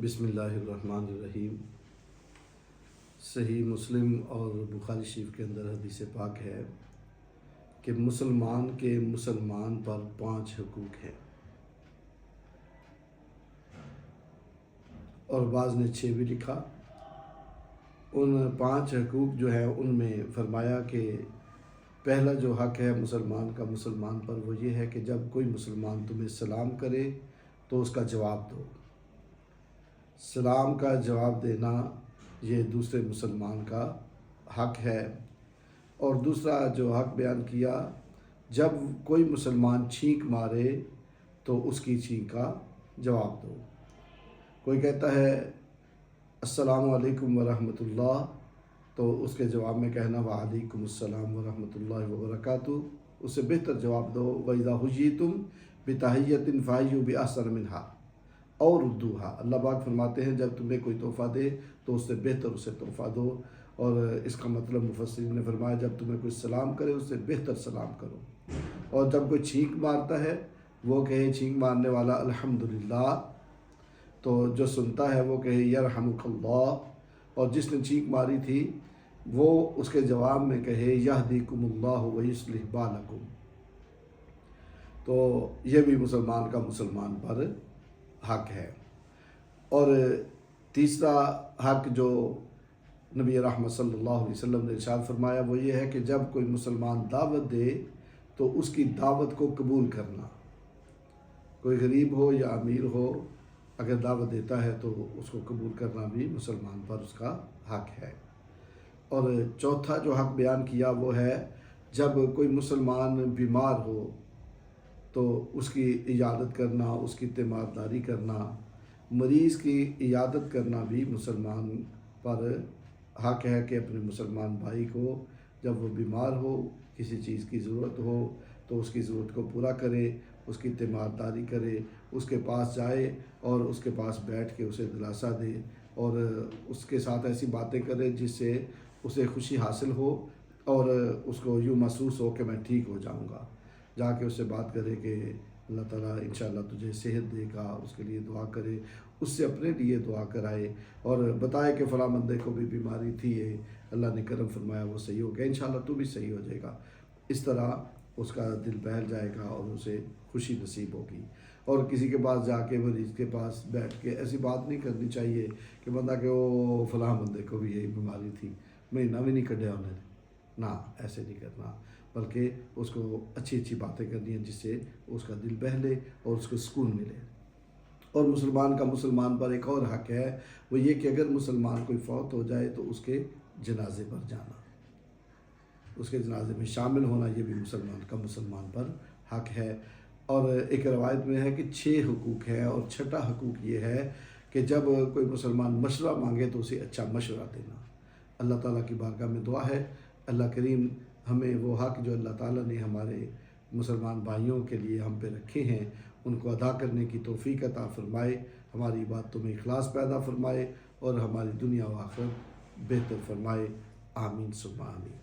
بسم اللہ الرحمن الرحیم۔ صحیح مسلم اور بخاری شریف کے اندر حدیث پاک ہے کہ مسلمان کے مسلمان پر 5 حقوق ہیں، اور بعض نے 6 بھی لکھا۔ ان 5 حقوق جو ہیں ان میں فرمایا کہ پہلا جو حق ہے مسلمان کا مسلمان پر وہ یہ ہے کہ جب کوئی مسلمان تمہیں سلام کرے تو اس کا جواب دو۔ سلام کا جواب دینا یہ دوسرے مسلمان کا حق ہے۔ اور دوسرا جو حق بیان کیا، جب کوئی مسلمان چھینک مارے تو اس کی چھینک کا جواب دو۔ کوئی کہتا ہے السلام علیکم ورحمۃ اللہ، تو اس کے جواب میں کہنا وعلیکم السلام ورحمۃ اللہ وبرکاتہ۔ اس سے بہتر جواب دو وَإِذَا حُيِّيتُم بِتَحِيَّةٍ فَحَيُّوا بِأَحْسَنَ مِنْهَا اور ردوها۔ اللہ پاک فرماتے ہیں جب تمہیں کوئی تحفہ دے تو اس سے بہتر اسے تحفہ دو، اور اس کا مطلب مفسرین نے فرمایا جب تمہیں کوئی سلام کرے اس سے بہتر سلام کرو، اور جب کوئی چھینک مارتا ہے وہ کہے چھینک مارنے والا الحمدللہ، تو جو سنتا ہے وہ کہے یرحمک اللہ، اور جس نے چھینک ماری تھی وہ اس کے جواب میں کہے یہدیکم اللہ ویصلح بالکم۔ تو یہ بھی مسلمان کا مسلمان پر حق ہے۔ اور تیسرا حق جو نبی رحمت صلی اللہ علیہ وسلم نے ارشاد فرمایا وہ یہ ہے کہ جب کوئی مسلمان دعوت دے تو اس کی دعوت کو قبول کرنا۔ کوئی غریب ہو یا امیر ہو، اگر دعوت دیتا ہے تو اس کو قبول کرنا بھی مسلمان پر اس کا حق ہے۔ اور چوتھا جو حق بیان کیا وہ ہے جب کوئی مسلمان بیمار ہو تو اس کی عیادت کرنا، اس کی تیمارداری کرنا، مریض کی عیادت کرنا بھی مسلمان پر حق ہے کہ اپنے مسلمان بھائی کو جب وہ بیمار ہو، کسی چیز کی ضرورت ہو تو اس کی ضرورت کو پورا کرے، اس کی تیمارداری کرے، اس کے پاس جائے اور اس کے پاس بیٹھ کے اسے دلاسا دے، اور اس کے ساتھ ایسی باتیں کرے جس سے اسے خوشی حاصل ہو اور اس کو یوں محسوس ہو کہ میں ٹھیک ہو جاؤں گا۔ جا کے اس سے بات کرے کہ اللہ تعالیٰ انشاءاللہ تجھے صحت دے گا، اس کے لیے دعا کرے، اس سے اپنے لیے دعا کرائے اور بتائے کہ فلاں بندے کو بھی بیماری تھی، اللہ نے کرم فرمایا وہ صحیح ہو گیا، انشاءاللہ تو بھی صحیح ہو جائے گا۔ اس طرح اس کا دل بہل جائے گا اور اسے خوشی نصیب ہوگی۔ اور کسی کے پاس جا کے مریض کے پاس بیٹھ کے ایسی بات نہیں کرنی چاہیے کہ بندہ کہ وہ فلاں بندے کو بھی یہی بیماری تھی، مہینہ بھی نہیں کڈیا انہوں نے، نہ ایسے نہیں کرنا، بلکہ اس کو اچھی اچھی باتیں کرنی ہیں جس سے اس کا دل بہلے اور اس کو سکون ملے۔ اور مسلمان کا مسلمان پر ایک اور حق ہے، وہ یہ کہ اگر مسلمان کوئی فوت ہو جائے تو اس کے جنازے پر جانا، اس کے جنازے میں شامل ہونا، یہ بھی مسلمان کا مسلمان پر حق ہے۔ اور ایک روایت میں ہے کہ 6 حقوق ہیں، اور 6واں حقوق یہ ہے کہ جب کوئی مسلمان مشورہ مانگے تو اسے اچھا مشورہ دینا۔ اللہ تعالیٰ کی بارگاہ میں دعا ہے اللہ کریم ہمیں وہ حق جو اللہ تعالیٰ نے ہمارے مسلمان بھائیوں کے لیے ہم پہ رکھے ہیں ان کو ادا کرنے کی توفیق عطا فرمائے، ہماری باتوں میں اخلاص پیدا فرمائے اور ہماری دنیا و آخرت بہتر فرمائے۔ آمین ثم آمین۔